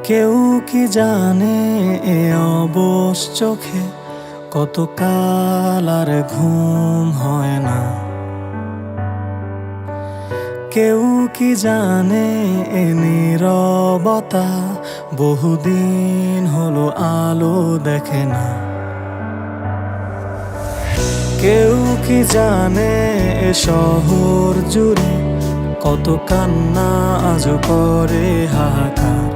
কেউ কি জানে এ অবশ চোখে কত কাল আর ঘুম হয় না। কেউ কি জানে এ নীরবতা বহুদিন হলো আলো দেখে না। কেউ কি জানে এ শহর জুড়ে কত কান্না আজ করে হাহাকার।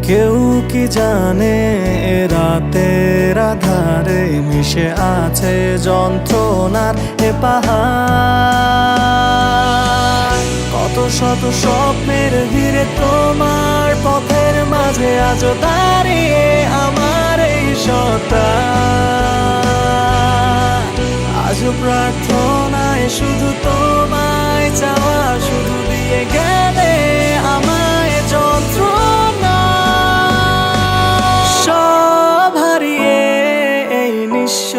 কেউ কি জানে এ রাতের আধারে মিশে আছে যন্ত্রণার এ পাহাড়। কত শত স্বপ্নের ভিড়ে তোমার পথের মাঝে আজও দাঁড়িয়ে আমার এই সত্তা। আজও প্রার্থনায় শুধু তোমায় চাওয়া, শুধু দিয়ে গেলে আমায় যন্ত্রণা। সব হারিয়ে এই নিঃস্ব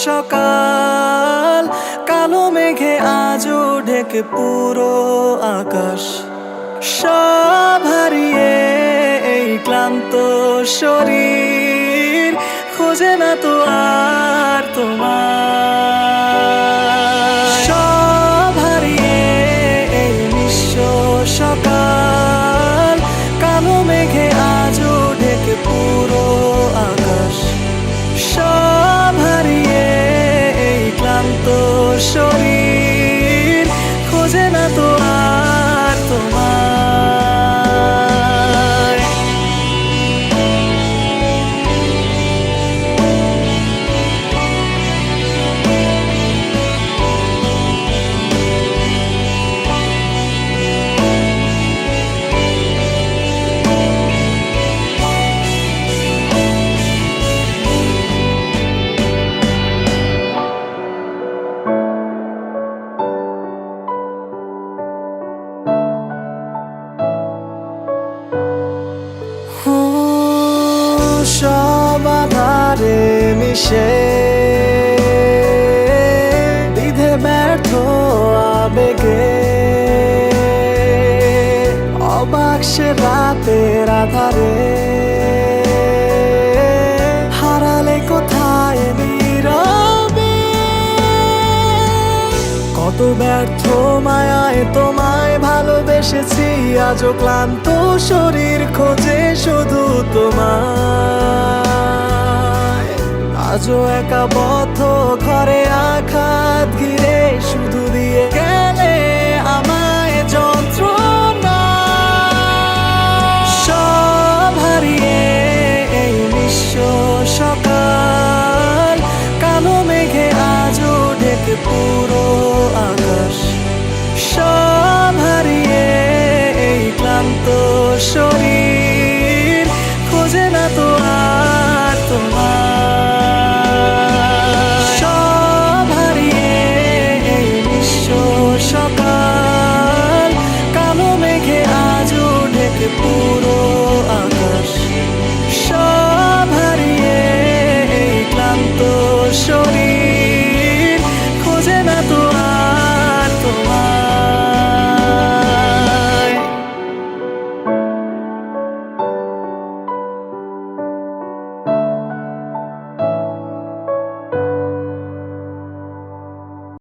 সকাল, কালো মেঘে আজও ঢেকে পুরো আকাশ। সব হারিয়ে এই ক্লান্ত শরীর খোঁজে না তো আর তোমার। সব হারিয়ে এই নিঃস্ব সকাল, কালো মেঘে আজও ঢেকে পুরো আকাশ। সব হারিয়ে এই ক্লান্ত শরীর খোঁজে না তো আর তোমার। সব আধারে মিশে বিধে ব্যর্থ আবেগে অবাক সে রাতের আধারে হারালে কোথায় নীরবে। কত ব্যর্থ মায়ায় তোমায় ভালোবেসেছি, আজও ক্লান্ত শরীর খোঁজে শুধু তোমায়। আজও একা পথ